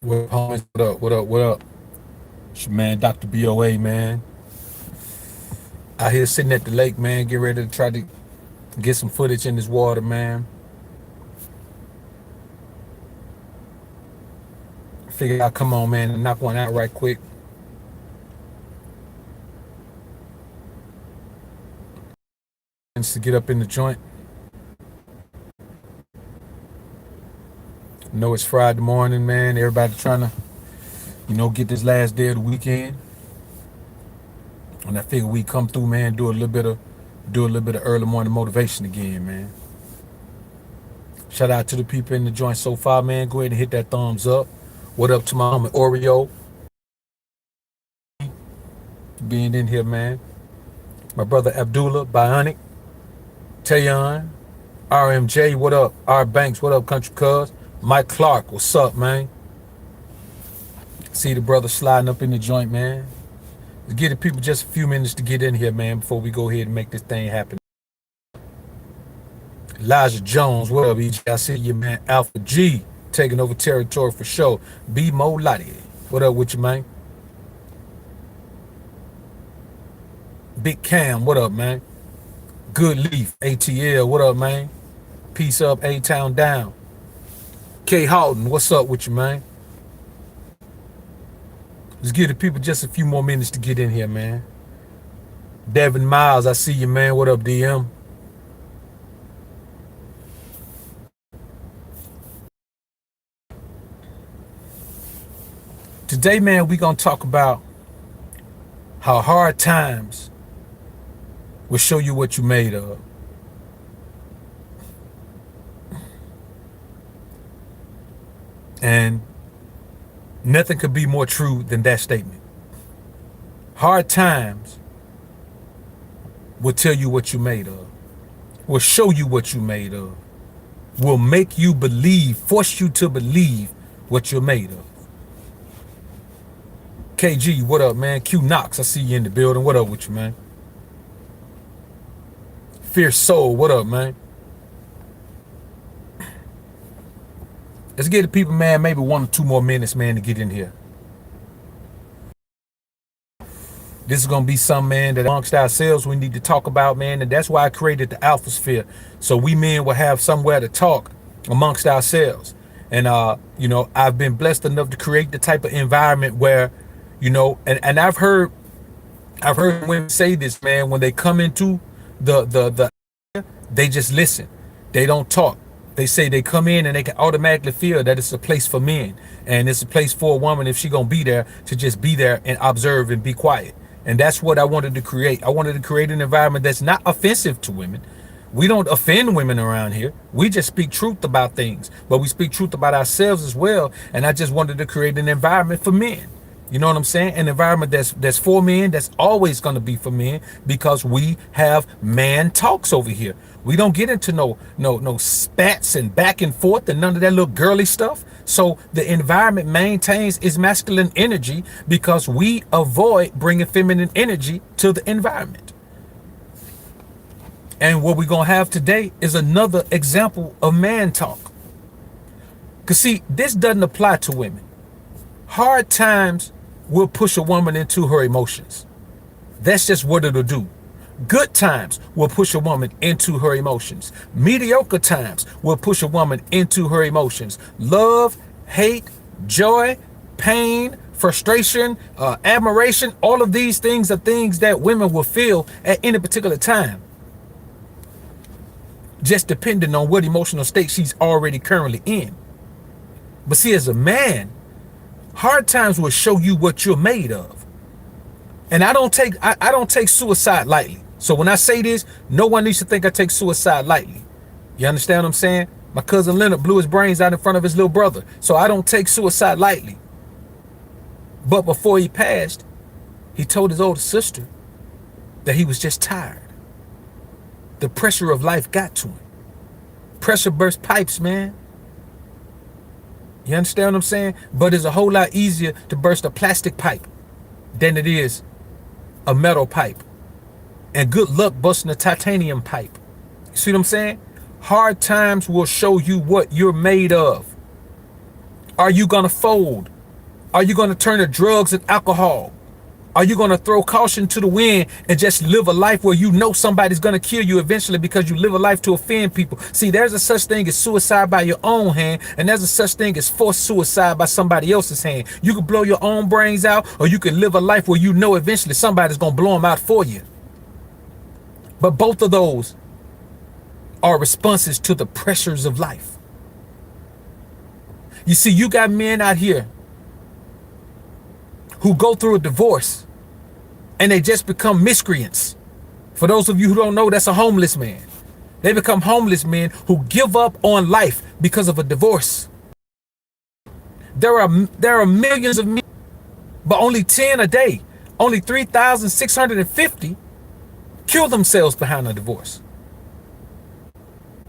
What up, homies? What up? What up? What up? It's your man, Dr. BOA, man. Out here sitting at the lake, man. Get ready to try to get some footage in this water, man. Figure out, come on, man, and knock one out right quick. Just to get up in the joint. Know it's Friday morning, man. Everybody trying to, get this last day of the weekend. And I figure we come through, man, do a little bit of early morning motivation again, man. Shout out to the people in the joint so far, man. Go ahead and hit that thumbs up. What up to my homie Oreo being in here, man. My brother Abdullah, Bionic, Tayon, RMJ, what up? R Banks, what up, Country Cuz? Mike Clark, what's up, man? See the brother sliding up in the joint, man. Let's give the people just a few minutes to get in here, man, before we go ahead and make this thing happen. Elijah Jones, what up, EJ? I see you, man. Alpha G, taking over territory for sure. B Mo Lottie, what up with you, man? Big Cam, what up, man? Good Leaf, ATL, what up, man? Peace up, A-Town down. K Houghton, what's up with you, man? Let's give the people just a few more minutes to get in here, man. Devin Miles, I see you, man. What up, DM? Today, man, we gonna talk about how hard times will show you what you made of. And nothing could be more true than that statement. Hard times will tell you what you made of, will show you what you made of, will make you believe, force you to believe what you're made of. KG, what up, man? Q Knox, I see you in the building. What up with you, man? Fierce Soul, what up, man? Let's give the people, man, maybe 1 or 2 more minutes, man, to get in here. This is going to be something, man, that amongst ourselves we need to talk about, man, and that's why I created the Alpha Sphere, so we men will have somewhere to talk amongst ourselves. And, I've been blessed enough to create the type of environment where, and I've heard women say this, man, when they come into the they just listen. They don't talk. They say they come in and they can automatically feel that it's a place for men and it's a place for a woman, if she gonna be there, to just be there and observe and be quiet. And that's what I wanted to create. I wanted to create an environment that's not offensive to women. We don't offend women around here. We just speak truth about things, but we speak truth about ourselves as well. And I just wanted to create an environment for men. You know what I'm saying? An environment that's for men, that's always going to be for men, because we have man talks over here. We don't get into no spats and back and forth and none of that little girly stuff. So the environment maintains its masculine energy because we avoid bringing feminine energy to the environment. And what we're going to have today is another example of man talk. Because see, this doesn't apply to women. Hard times will push a woman into her emotions. That's just what it'll do. Good times will push a woman into her emotions. Mediocre times will push a woman into her emotions. Love, hate, joy, pain, frustration, admiration, all of these things are things that women will feel at any particular time, just depending on what emotional state she's already currently in. But see, as a man, hard times will show you what you're made of. And I don't take suicide lightly. So when I say this, no one needs to think I take suicide lightly. You understand what I'm saying? My cousin Leonard blew his brains out in front of his little brother. So I don't take suicide lightly. But before he passed, he told his older sister that he was just tired. The pressure of life got to him. Pressure burst pipes, man. You understand what I'm saying? But it's a whole lot easier to burst a plastic pipe than it is a metal pipe. And good luck busting a titanium pipe. See what I'm saying? Hard times will show you what you're made of. Are you going to fold? Are you going to turn to drugs and alcohol? Are you going to throw caution to the wind and just live a life where you know somebody's going to kill you eventually because you live a life to offend people? See, there's a such thing as suicide by your own hand, and there's a such thing as forced suicide by somebody else's hand. You can blow your own brains out, or you can live a life where you know eventually somebody's going to blow them out for you. But both of those are responses to the pressures of life. You see, you got men out here who go through a divorce and they just become miscreants. For those of you who don't know, that's a homeless man. They become homeless men who give up on life because of a divorce. There are millions of men, but only 10 a day, only 3,650 kill themselves behind a divorce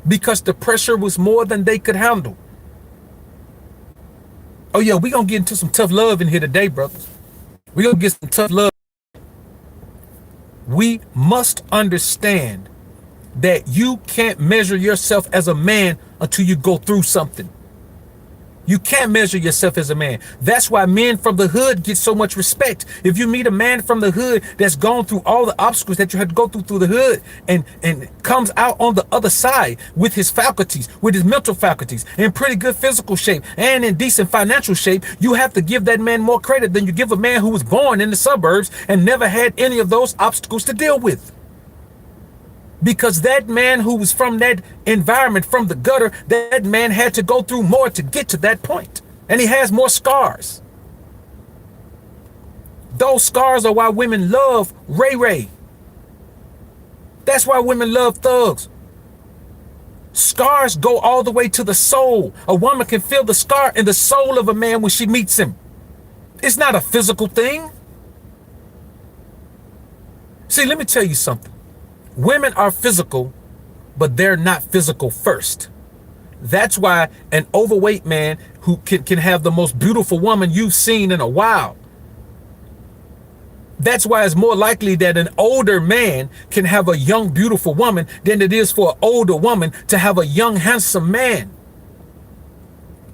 because the pressure was more than they could handle. Oh yeah, we're gonna get into some tough love in here today, brothers. We're gonna get some tough love. We must understand that you can't measure yourself as a man until you go through something. You can't measure yourself as a man. That's why men from the hood get so much respect. If you meet a man from the hood that's gone through all the obstacles that you had to go through the hood and comes out on the other side with his faculties, with his mental faculties, in pretty good physical shape and in decent financial shape, you have to give that man more credit than you give a man who was born in the suburbs and never had any of those obstacles to deal with. Because that man who was from that environment, from the gutter, that man had to go through more to get to that point. And he has more scars. Those scars are why women love Ray Ray. That's why women love thugs. Scars go all the way to the soul. A woman can feel the scar in the soul of a man when she meets him. It's not a physical thing. See, let me tell you something. Women are physical, but they're not physical first. That's why an overweight man who can have the most beautiful woman you've seen in a while. That's why it's more likely that an older man can have a young, beautiful woman than it is for an older woman to have a young, handsome man.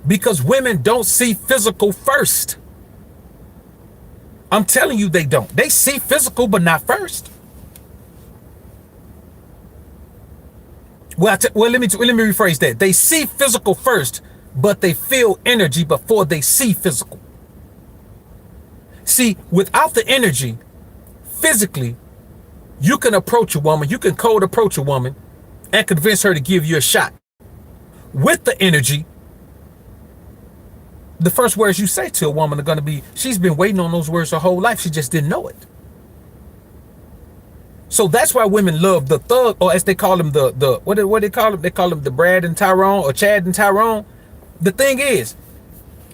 Because women don't see physical first. I'm telling you, they don't. They see physical, but not first. Well, let me rephrase that. They see physical first, but they feel energy before they see physical. See, without the energy, physically, you can approach a woman, you can cold approach a woman and convince her to give you a shot. With the energy, the first words you say to a woman are going to be, she's been waiting on those words her whole life. She just didn't know it. So that's why women love the thug, or as they call them, what do they call them? They call them the Brad and Tyrone, or Chad and Tyrone. The thing is,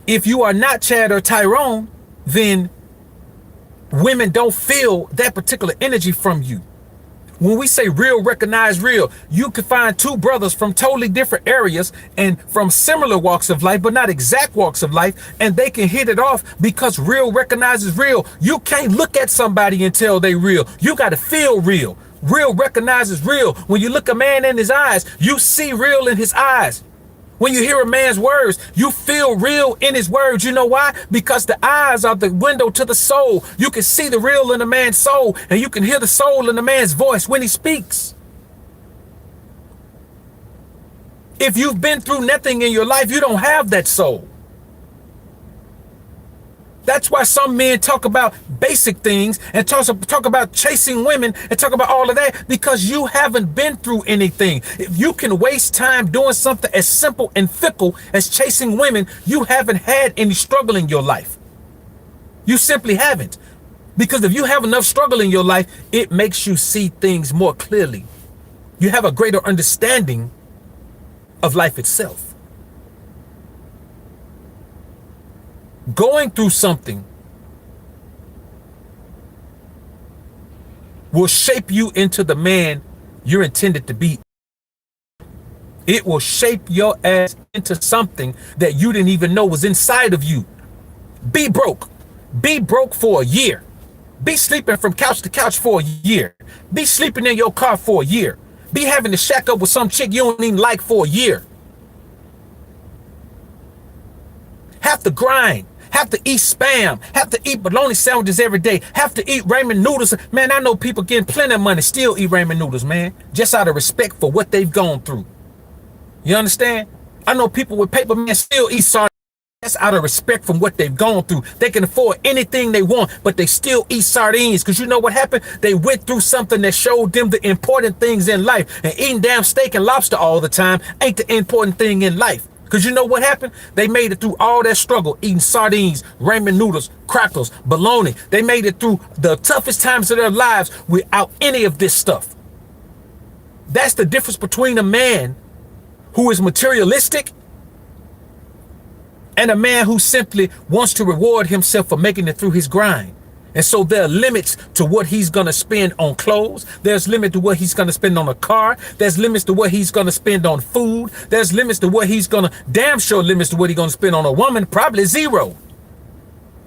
if you are not Chad or Tyrone, then women don't feel that particular energy from you. When we say real, recognize real, you can find two brothers from totally different areas and from similar walks of life, but not exact walks of life, and they can hit it off because real recognizes real. You can't look at somebody and tell they real. You got to feel real. Real recognizes real. When you look a man in his eyes, you see real in his eyes. When you hear a man's words, you feel real in his words. You know why? Because the eyes are the window to the soul. You can see the real in a man's soul, and you can hear the soul in a man's voice when he speaks. If you've been through nothing in your life, you don't have that soul. That's why some men talk about basic things and talk about chasing women and talk about all of that, because you haven't been through anything. If you can waste time doing something as simple and fickle as chasing women, you haven't had any struggle in your life. You simply haven't. Because if you have enough struggle in your life, it makes you see things more clearly. You have a greater understanding of life itself. Going through something will shape you into the man you're intended to be. It will shape your ass into something that you didn't even know was inside of you. Be broke. Be broke for a year. Be sleeping from couch to couch for a year. Be sleeping in your car for a year. Be having to shack up with some chick you don't even like for a year. have to grind, have to eat spam, have to eat bologna sandwiches every day, have to eat ramen noodles. Man, I know people getting plenty of money still eat ramen noodles, man, just out of respect for what they've gone through. You understand? I know people with paper, man, still eat sardines. That's out of respect from what they've gone through. They can afford anything they want, but they still eat sardines because you know what happened? They went through something that showed them the important things in life. And eating damn steak and lobster all the time ain't the important thing in life. Because you know what happened? They made it through all that struggle, eating sardines, ramen noodles, crackers, bologna. They made it through the toughest times of their lives without any of this stuff. That's the difference between a man who is materialistic and a man who simply wants to reward himself for making it through his grind. And so there are limits to what he's going to spend on clothes. There's limit to what he's going to spend on a car. There's limits to what he's going to spend on food. There's limits to what he's going to, damn sure limits to what he's going to spend on a woman, probably zero.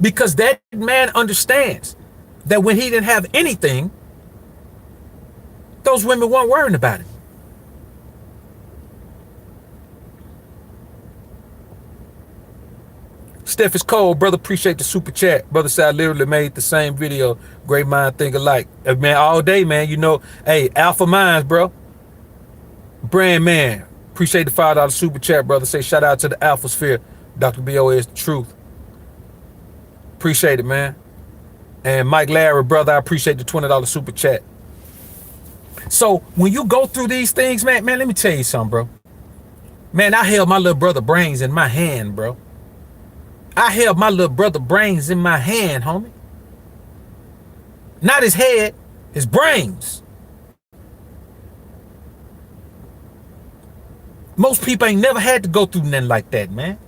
Because that man understands that when he didn't have anything, those women weren't worrying about it. Steph is cold, brother. Appreciate the super chat. Brother said I literally made the same video. Great mind think alike. Man, all day, man. You know, hey, Alpha Minds, bro. Brand man. Appreciate the $5 super chat, brother. Say shout out to the Alpha Sphere. Dr. B.O. is the truth. Appreciate it, man. And Mike Larry, brother, I appreciate the $20 super chat. So when you go through these things, man, let me tell you something, bro. Man, I held my little brother brains in my hand, bro. I held my little brother brains in my hand, homie. Not his head, his brains. Most people ain't never had to go through nothing like that, man.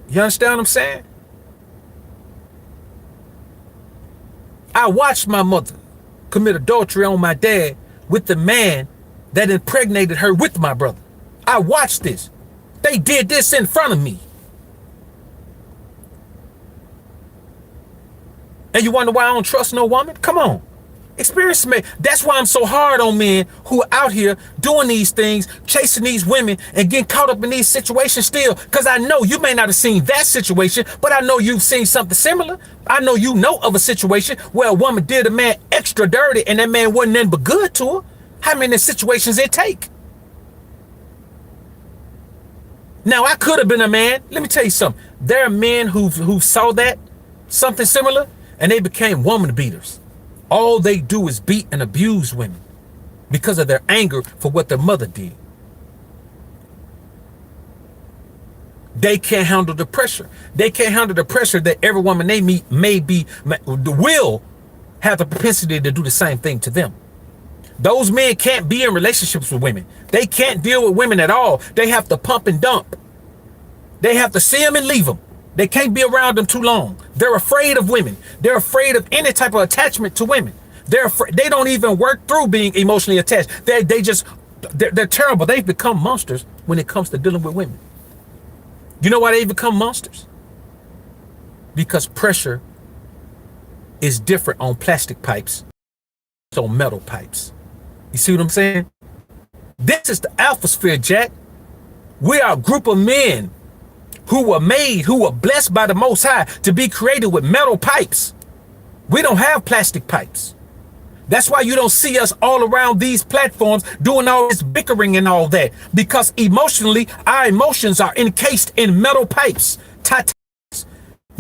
You understand what I'm saying? I watched my mother commit adultery on my dad with the man that impregnated her with my brother. I watched this. They did this in front of me. And you wonder why I don't trust no woman? Come on. Experience me. That's why I'm so hard on men who are out here doing these things, chasing these women and getting caught up in these situations still. Because I know you may not have seen that situation, but I know you've seen something similar. I know you know of a situation where a woman did a man extra dirty and that man wasn't nothing but good to her. How many situations it take? Now, I could have been a man. Let me tell you something. There are men who saw that, something similar, and they became woman beaters. All they do is beat and abuse women because of their anger for what their mother did. They can't handle the pressure. They can't handle the pressure that every woman they meet will have the propensity to do the same thing to them. Those men can't be in relationships with women. They can't deal with women at all. They have to pump and dump. They have to see them and leave them. They can't be around them too long. They're afraid of women. They're afraid of any type of attachment to women. They don't even work through being emotionally attached. They're terrible. They've become monsters when it comes to dealing with women. You know why they become monsters? Because pressure is different on plastic pipes than on metal pipes. You see what I'm saying? This is the Alpha Sphere, Jack. We are a group of men who were blessed by the Most High to be created with metal pipes. We don't have plastic pipes. That's why you don't see us all around these platforms doing all this bickering and all that. Because emotionally, our emotions are encased in metal pipes.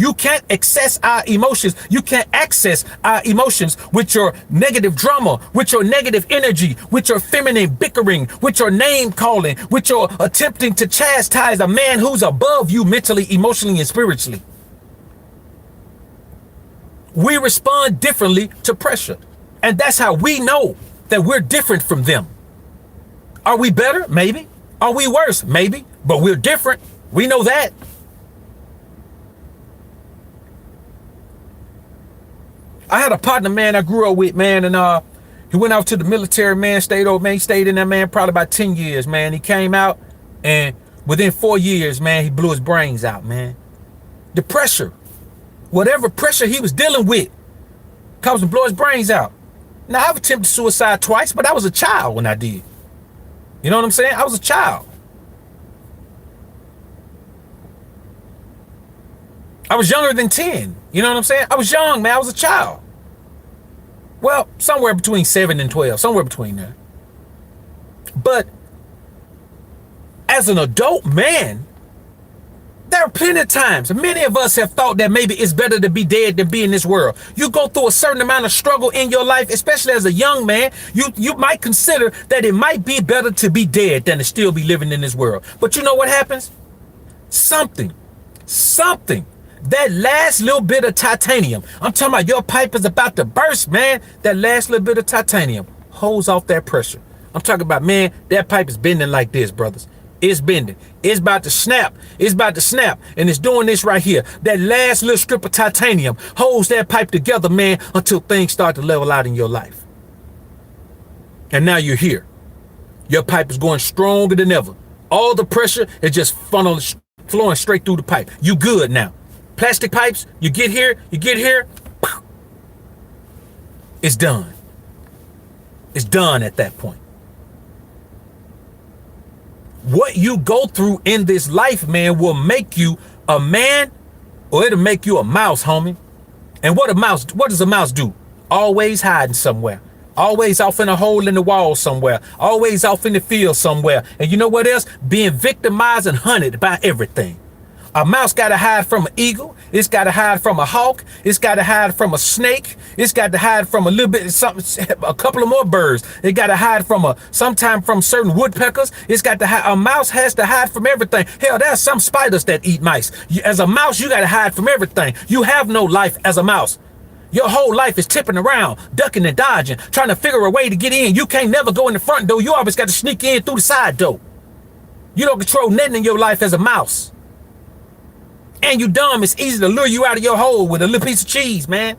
You can't access our emotions. You can't access our emotions with your negative drama, with your negative energy, with your feminine bickering, with your name calling, with your attempting to chastise a man who's above you mentally, emotionally, and spiritually. We respond differently to pressure. And that's how we know that we're different from them. Are we better? Maybe. Are we worse? Maybe. But we're different. We know that. I had a partner, man, I grew up with, man, and he went out to the military, man, stayed in there, man, probably about 10 years, man. He came out, and within 4 years, man, he blew his brains out, man. The pressure, whatever pressure he was dealing with, caused him to blow his brains out. Now, I've attempted suicide twice, but I was a child when I did. You know what I'm saying? I was a child. I was younger than 10. You know what I'm saying? I was young, man. I was a child. Well, somewhere between 7 and 12, somewhere between there. But as an adult man, there are plenty of times, many of us have thought that maybe it's better to be dead than be in this world. You go through a certain amount of struggle in your life, especially as a young man, you might consider that it might be better to be dead than to still be living in this world. But you know what happens? Something, that last little bit of titanium, I'm talking about your pipe is about to burst, man. That last little bit of titanium holds off that pressure. I'm talking about, man, that pipe is bending like this, brothers. It's bending. It's about to snap. It's about to snap. And it's doing this right here. That last little strip of titanium holds that pipe together, man, until things start to level out in your life. And now you're here. Your pipe is going stronger than ever. All the pressure is just flowing straight through the pipe. You good now. Plastic pipes, you get here, it's done. It's done at that point. What you go through in this life, man, will make you a man or it'll make you a mouse, homie. And what does a mouse do? Always hiding somewhere. Always off in a hole in the wall somewhere. Always off in the field somewhere. And you know what else? Being victimized and hunted by everything. A mouse got to hide from an eagle. It's got to hide from a hawk. It's got to hide from a snake. It's got to hide from a little bit of something, a couple of more birds. It got to hide from sometime from certain woodpeckers. It's got to hide. A mouse has to hide from everything. Hell, there's some spiders that eat mice. As a mouse, you got to hide from everything. You have no life as a mouse. Your whole life is tipping around, ducking and dodging, trying to figure a way to get in. You can't never go in the front door. You always got to sneak in through the side door. You don't control nothing in your life as a mouse. And you dumb, it's easy to lure you out of your hole with a little piece of cheese, man.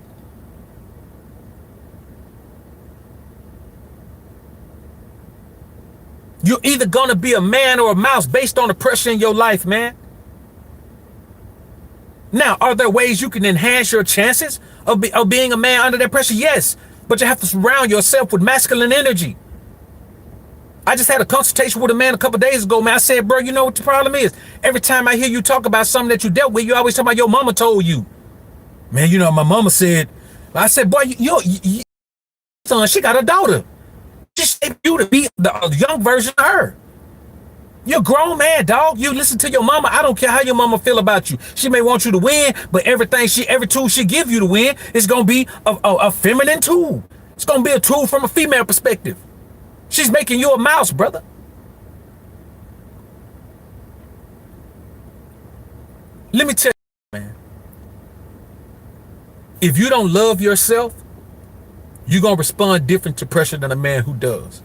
You're either gonna be a man or a mouse based on the pressure in your life, man. Now, are there ways you can enhance your chances of being a man under that pressure? Yes, but you have to surround yourself with masculine energy. I just had a consultation with a man a couple days ago, man. I said, bro, you know what the problem is? Every time I hear you talk about something that you dealt with, you always talk about your mama told you. Man, you know, my mama said, I said, boy, your son, she got a daughter. She shaped you to be the young version of her. You're a grown man, dog. You listen to your mama. I don't care how your mama feel about you. She may want you to win, but every tool she give you to win is going to be a feminine tool. It's going to be a tool from a female perspective. She's making you a mouse, brother. Let me tell you, man. If you don't love yourself, you're going to respond different to pressure than a man who does.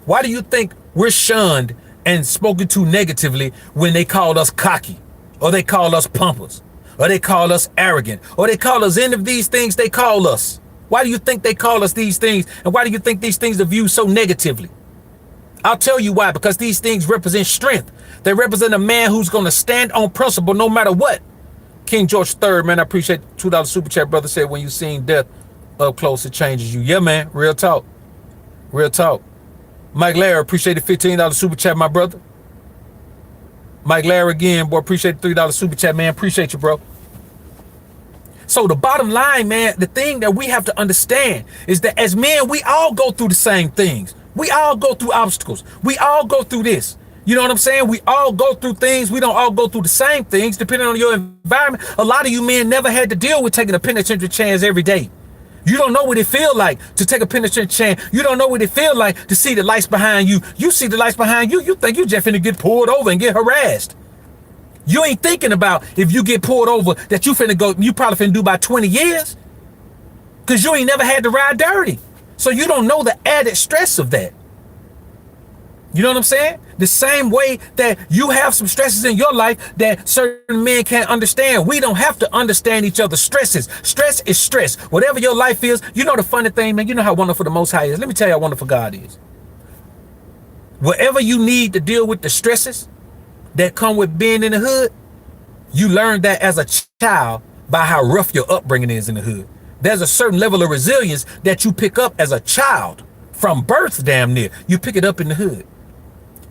Why do you think we're shunned and spoken to negatively when they call us cocky, or they call us pumpers, or they call us arrogant, or they call us any of these things they call us? Why do you think they call us these things? And why do you think these things are viewed so negatively? I'll tell you why. Because these things represent strength. They represent a man who's going to stand on principle no matter what. King George III, man, I appreciate the $2 super chat. Brother said, when you seen death up close, it changes you. Yeah, man. Real talk. Real talk. Mike Larry, appreciate the $15 super chat, my brother. Mike Larry again, boy, appreciate the $3 super chat, man. Appreciate you, bro. So the bottom line, man, the thing that we have to understand is that as men, we all go through the same things. We all go through obstacles. We all go through this. You know what I'm saying? We all go through things. We don't all go through the same things depending on your environment. A lot of you men never had to deal with taking a penitentiary chance every day. You don't know what it feel like to take a penitentiary chance. You don't know what it feel like to see the lights behind you. You see the lights behind you, you think you just finna get pulled over and get harassed. You ain't thinking about if you get pulled over that you probably finna do about 20 years. Cause you ain't never had to ride dirty. So you don't know the added stress of that. You know what I'm saying? The same way that you have some stresses in your life that certain men can't understand. We don't have to understand each other's stresses. Stress is stress. Whatever your life is, you know the funny thing, man, you know how wonderful the Most High is. Let me tell you how wonderful God is. Whatever you need to deal with the stresses that come with being in the hood, you learn that as a child by how rough your upbringing is in the hood. There's a certain level of resilience that you pick up as a child from birth, damn near. You pick it up in the hood.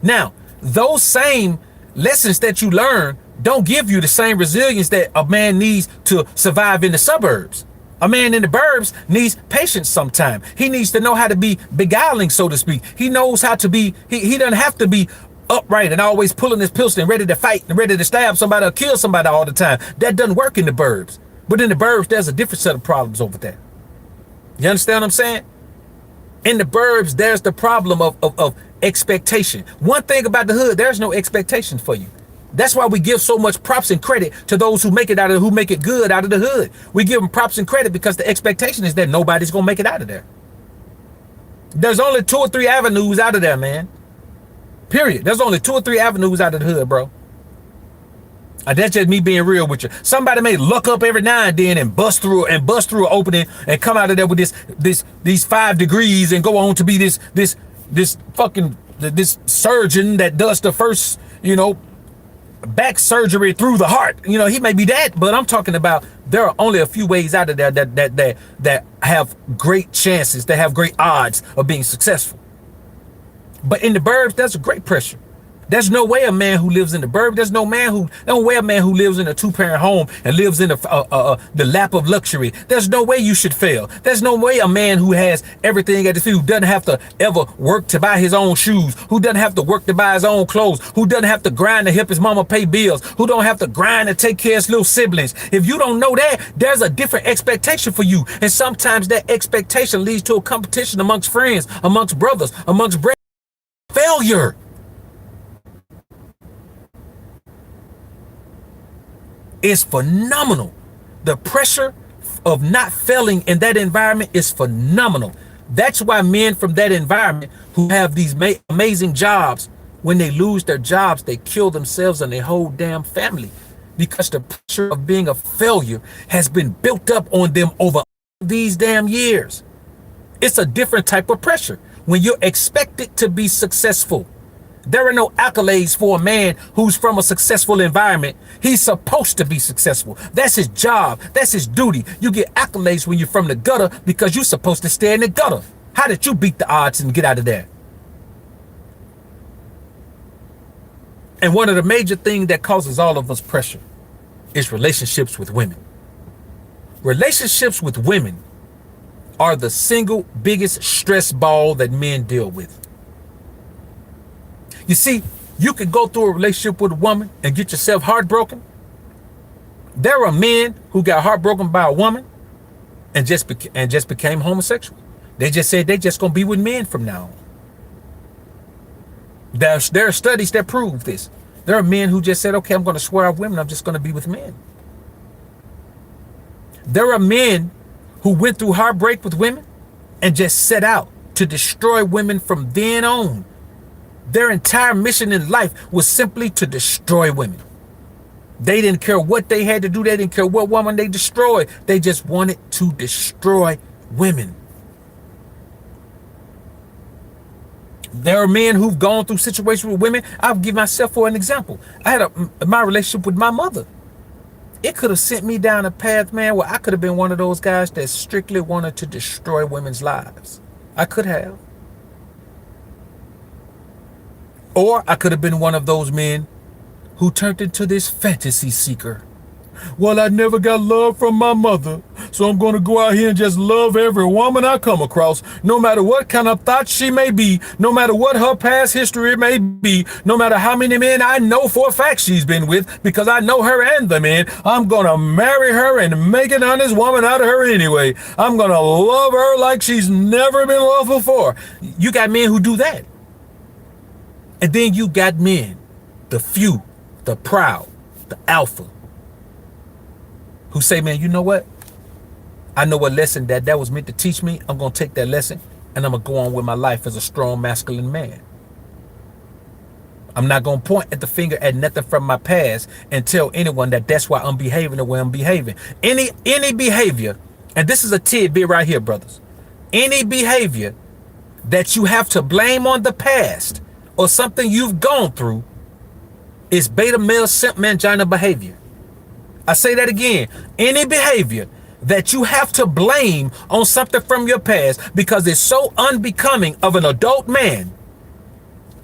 Now, those same lessons that you learn don't give you the same resilience that a man needs to survive in the suburbs. A man in the burbs needs patience sometimes. He needs to know how to be beguiling, so to speak. He knows how to be, he doesn't have to be upright and always pulling his pistol and ready to fight and ready to stab somebody or kill somebody all the time. That doesn't work in the burbs. But in the burbs, there's a different set of problems over there. You understand what I'm saying? In the burbs, there's the problem of expectation. One thing about the hood, there's no expectation for you. That's why we give so much props and credit to those who make it out of, who make it good out of the hood. We give them props and credit because the expectation is that nobody's gonna make it out of there. There's only 2 or 3 avenues out of there, man. Period. There's only 2 or 3 avenues out of the hood, bro. That's just me being real with you. Somebody may look up every now and then and bust through an opening and come out of there with these 5 degrees and go on to be this surgeon that does the first, back surgery through the heart. He may be that, but I'm talking about there are only a few ways out of there that have great chances, that have great odds of being successful. But in the burbs, there's a great pressure. There's no way a man who lives in the burbs, there's no way a man who lives in a 2-parent home and lives in the lap of luxury. There's no way you should fail. There's no way a man who has everything at his feet, who doesn't have to ever work to buy his own shoes, who doesn't have to work to buy his own clothes, who doesn't have to grind to help his mama pay bills, who don't have to grind to take care of his little siblings. If you don't know that, there's a different expectation for you. And sometimes that expectation leads to a competition amongst friends, amongst brothers, amongst brethren. Failure. Is phenomenal. The pressure of not failing in that environment is phenomenal. That's why men from that environment who have these amazing jobs, when they lose their jobs, they kill themselves and their whole damn family, because the pressure of being a failure has been built up on them over these damn years. It's a different type of pressure when you're expected to be successful. There are no accolades for a man who's from a successful environment. He's supposed to be successful. That's his job. That's his duty. You get accolades when you're from the gutter because you're supposed to stay in the gutter. How did you beat the odds and get out of there? And one of the major things that causes all of us pressure is relationships with women. Relationships with women are the single biggest stress ball that men deal with. You see, you can go through a relationship with a woman and get yourself heartbroken. There are men who got heartbroken by a woman and just became homosexual. They just said they just gonna be with men from now on. There are studies that prove this. There are men who just said, okay, I'm gonna swear off women, I'm just gonna be with men. There are men who went through heartbreak with women and just set out to destroy women from then on. Their entire mission in life was simply to destroy women. They didn't care what they had to do. They didn't care what woman they destroyed. They just wanted to destroy women. There are men who've gone through situations with women. I'll give myself for an example. I had my relationship with my mother. It could have sent me down a path, man, where I could have been one of those guys that strictly wanted to destroy women's lives. I could have. Or I could have been one of those men who turned into this fantasy seeker. Well, I never got love from my mother, so I'm going to go out here and just love every woman I come across, no matter what kind of thought she may be, no matter what her past history may be, no matter how many men I know for a fact she's been with, because I know her and the men. I'm going to marry her and make an honest woman out of her anyway. I'm going to love her like she's never been loved before. You got men who do that. And then you got men, the few, the proud, the alpha, who say, man, you know what? I know what lesson that was meant to teach me. I'm going to take that lesson and I'm going to go on with my life as a strong, masculine man. I'm not going to point at the finger at nothing from my past and tell anyone that that's why I'm behaving the way I'm behaving. Any behavior, and this is a tidbit right here, brothers. Any behavior that you have to blame on the past or something you've gone through is beta male simp mangina behavior. I say that again. Any behavior that you have to blame on something from your past because it's so unbecoming of an adult man,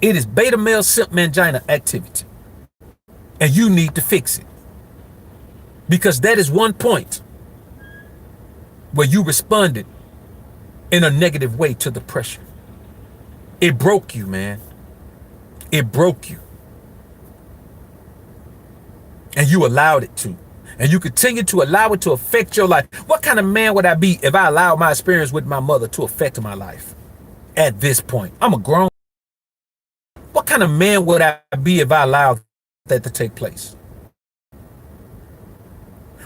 it is beta male simp mangina activity. And you need to fix it. Because that is one point where you responded in a negative way to the pressure. It broke you, man. It broke you. And you allowed it to. And you continue to allow it to affect your life. What kind of man would I be if I allowed my experience with my mother to affect my life at this point? I'm a grown. What kind of man would I be if I allowed that to take place?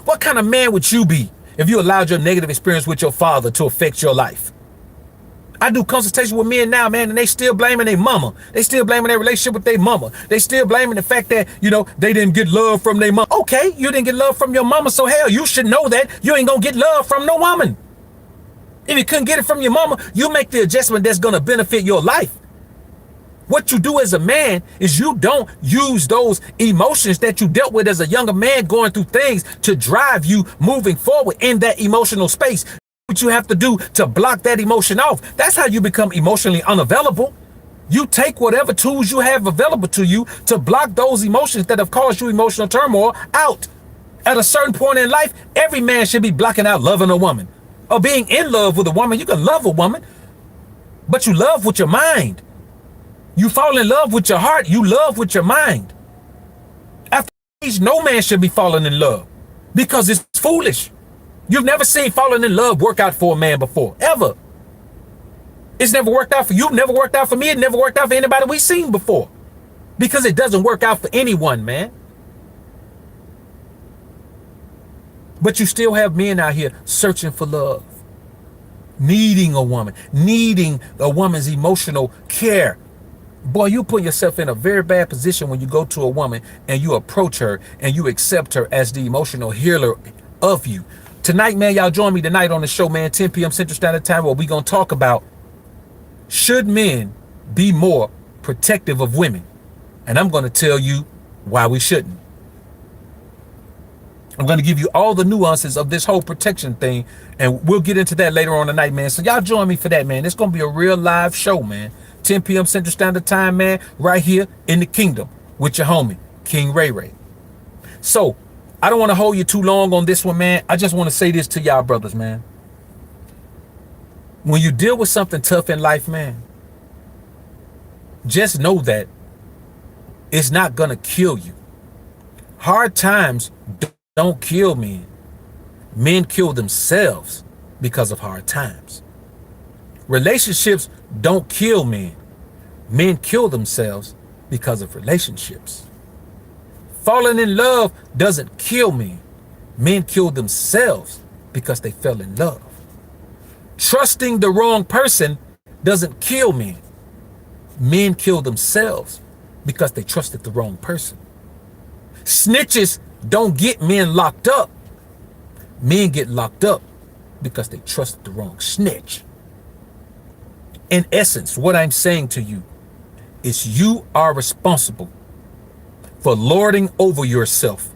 What kind of man would you be if you allowed your negative experience with your father to affect your life? I do consultation with men now, man, and they still blaming their mama. They still blaming their relationship with their mama. They still blaming the fact that, they didn't get love from their mama. Okay, you didn't get love from your mama, so hell, you should know that you ain't gonna get love from no woman. If you couldn't get it from your mama, you make the adjustment that's gonna benefit your life. What you do as a man is you don't use those emotions that you dealt with as a younger man going through things to drive you moving forward in that emotional space. What you have to do to block that emotion off. That's how you become emotionally unavailable. You take whatever tools you have available to you to block those emotions that have caused you emotional turmoil out. At a certain point in life, every man should be blocking out loving a woman or being in love with a woman. You can love a woman, but you love with your mind. You fall in love with your heart. You love with your mind. After age, no man should be falling in love because it's foolish. You've never seen falling in love work out for a man before, ever. It's never worked out for you, never worked out for me, it never worked out for anybody we've seen before. Because it doesn't work out for anyone, man. But you still have men out here searching for love, needing a woman's emotional care. Boy, you put yourself in a very bad position when you go to a woman and you approach her and you accept her as the emotional healer of you. Tonight, man, y'all join me tonight on the show, man, 10 p.m. Central Standard Time, where we're going to talk about should men be more protective of women? And I'm going to tell you why we shouldn't. I'm going to give you all the nuances of this whole protection thing, and we'll get into that later on tonight, man. So y'all join me for that, man. It's going to be a real live show, man. 10 p.m. Central Standard Time, man, right here in the kingdom with your homie, King Ray Ray. So, I don't want to hold you too long on this one, man. I just want to say this to y'all brothers, man. When you deal with something tough in life, man, just know that it's not going to kill you. Hard times don't kill men. Men kill themselves because of hard times. Relationships don't kill men. Men kill themselves because of relationships. Falling in love doesn't kill men. Men kill themselves because they fell in love. Trusting the wrong person doesn't kill men. Men kill themselves because they trusted the wrong person. Snitches don't get men locked up. Men get locked up because they trusted the wrong snitch. In essence, what I'm saying to you is you are responsible for lording over yourself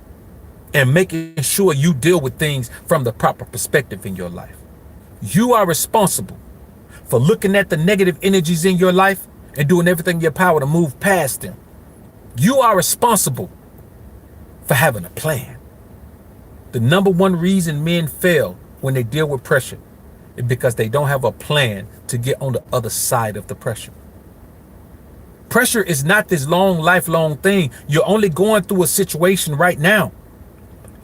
and making sure you deal with things from the proper perspective in your life. You are responsible for looking at the negative energies in your life and doing everything in your power to move past them. You are responsible for having a plan. The number one reason men fail when they deal with pressure is because they don't have a plan to get on the other side of the pressure. Pressure is not this long, lifelong thing. You're only going through a situation right now.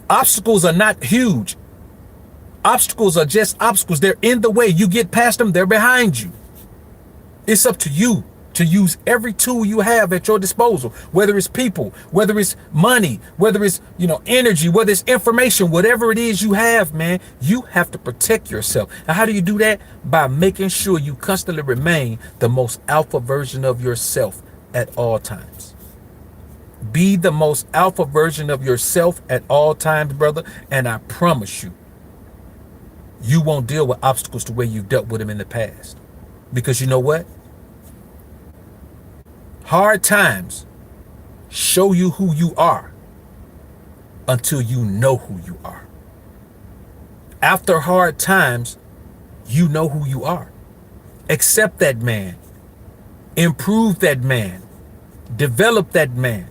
Obstacles are not huge. Obstacles are just obstacles. They're in the way. You get past them, they're behind you. It's up to you to use every tool you have at your disposal, whether it's people, whether it's money, whether it's, energy, whether it's information, whatever it is you have, man, you have to protect yourself. And how do you do that? By making sure you constantly remain the most alpha version of yourself at all times. Be the most alpha version of yourself at all times, brother. And I promise you, you won't deal with obstacles the way you've dealt with them in the past. Because you know what? Hard times show you who you are until you know who you are. After hard times, you know who you are. Accept that man. Improve that man. Develop that man.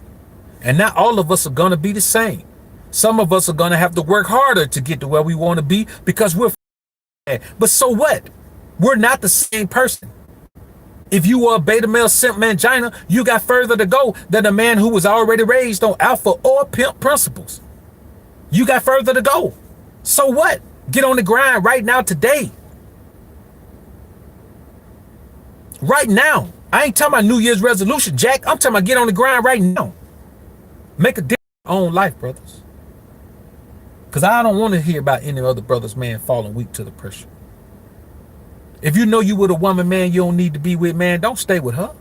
And not all of us are going to be the same. Some of us are going to have to work harder to get to where we want to be because we're but so what? We're not the same person. If you were a beta male simp mangina, you got further to go than a man who was already raised on alpha or pimp principles. You got further to go. So what? Get on the grind right now today. Right now. I ain't talking about New Year's resolution, Jack. I'm talking about get on the grind right now. Make a difference in your own life, brothers. Because I don't want to hear about any other brothers, man, falling weak to the pressure. If you know you with a woman, man, you don't need to be with, man, don't stay with her.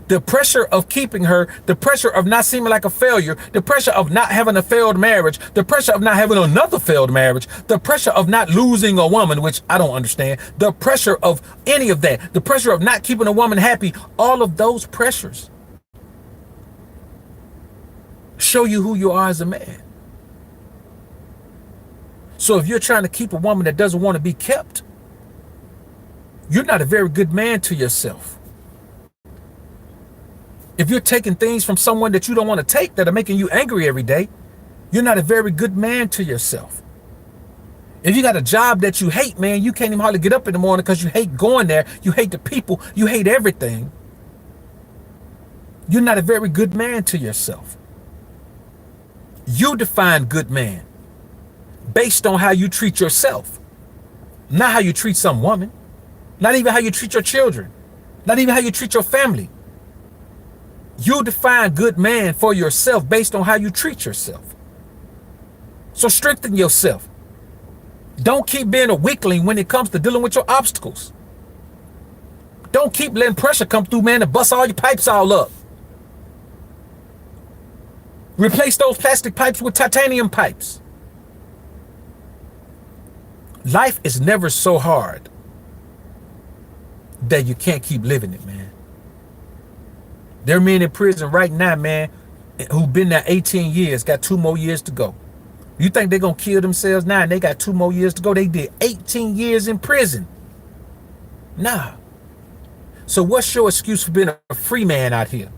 The pressure of keeping her, the pressure of not seeming like a failure, the pressure of not having a failed marriage, the pressure of not having another failed marriage, the pressure of not losing a woman, which I don't understand, the pressure of any of that, the pressure of not keeping a woman happy, all of those pressures show you who you are as a man. So if you're trying to keep a woman that doesn't want to be kept, you're not a very good man to yourself. If you're taking things from someone that you don't want to take that are making you angry every day, you're not a very good man to yourself. If you got a job that you hate, man, you can't even hardly get up in the morning because you hate going there, you hate the people, you hate everything. You're not a very good man to yourself. You define good man based on how you treat yourself, not how you treat some woman. Not even how you treat your children. Not even how you treat your family. You define good man for yourself based on how you treat yourself. So strengthen yourself. Don't keep being a weakling when it comes to dealing with your obstacles. Don't keep letting pressure come through, man, and bust all your pipes all up. Replace those plastic pipes with titanium pipes. Life is never so hard that you can't keep living it, man. There are men in prison right now, man, who've been there 18 years, got 2 more years to go. You think they're going to kill themselves now and they got 2 more years to go? They did 18 years in prison. Nah. So what's your excuse for being a free man out here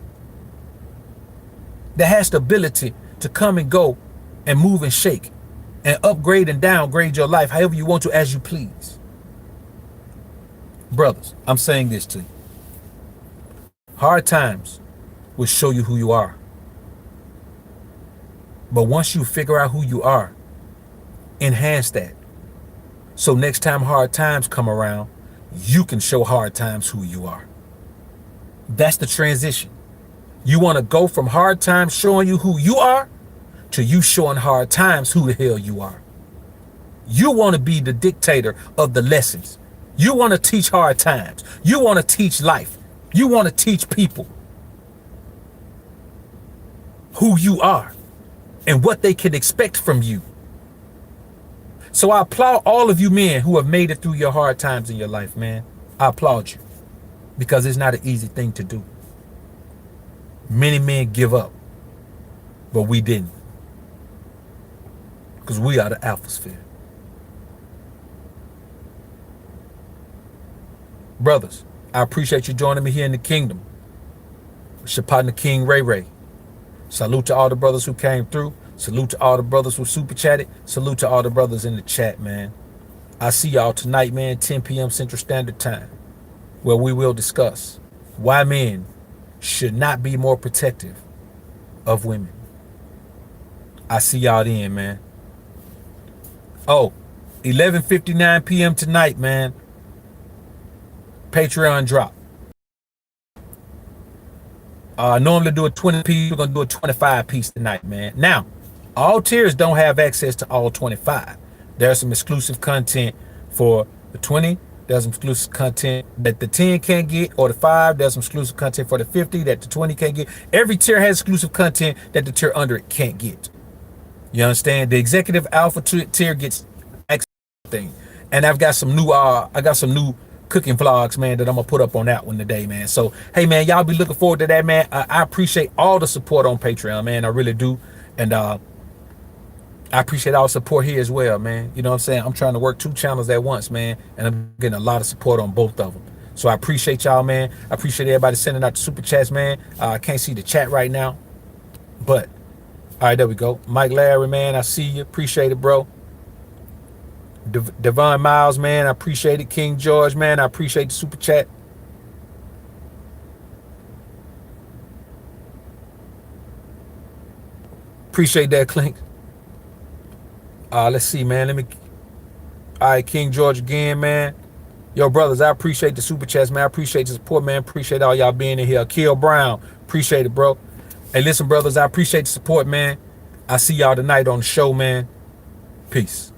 that has the ability to come and go and move and shake and upgrade and downgrade your life however you want to as you please? Brothers, I'm saying this to you. Hard times will show you who you are. But once you figure out who you are, enhance that. So next time hard times come around, you can show hard times who you are. That's the transition. You want to go from hard times showing you who you are to you showing hard times who the hell you are. You want to be the dictator of the lessons. You want to teach hard times. You want to teach life. You want to teach people who you are and what they can expect from you. So I applaud all of you men who have made it through your hard times in your life, man. I applaud you because it's not an easy thing to do. Many men give up, but we didn't, because we are the Alphasphere. Brothers, I appreciate you joining me here in the kingdom. It's your partner, King Ray Ray. Salute to all the brothers who came through. Salute to all the brothers who super chatted. Salute to all the brothers in the chat, man. I see y'all tonight, man, 10 p.m. Central Standard Time, where we will discuss why men should not be more protective of women. I see y'all then, man. Oh, 11:59 p.m. tonight, man. Patreon drop. I normally do a 20 piece. We're gonna do a 25 piece tonight, man. Now, all tiers don't have access to all 25. There's some exclusive content for the 20. There's some exclusive content that the 10 can't get, or the 5. There's some exclusive content for the 50 that the 20 can't get. Every tier has exclusive content that the tier under it can't get. You understand? The executive alpha tier gets access to thing. And I've got some new cooking vlogs, man, that I'm gonna put up on that one today, man. So hey, man, y'all be looking forward to that, man. I appreciate all the support on Patreon, man. I really do. And I appreciate all the support here as well, man. You know what I'm saying? I'm trying to work 2 channels at once, man, and I'm getting a lot of support on both of them. So I appreciate y'all, man. I appreciate everybody sending out the super chats, man. I can't see the chat right now. But all right, there we go. Mike Larry, man, I see you. Appreciate it, bro. Devon Miles, man, I appreciate it. King George, man, I appreciate the super chat. Appreciate that, Clink. Let's see, man. All right, King George again, man. Yo, brothers, I appreciate the super chats, man. I appreciate the support, man. Appreciate all y'all being in here. Kill Brown, appreciate it, bro. Hey, listen, brothers, I appreciate the support, man. I see y'all tonight on the show, man. Peace.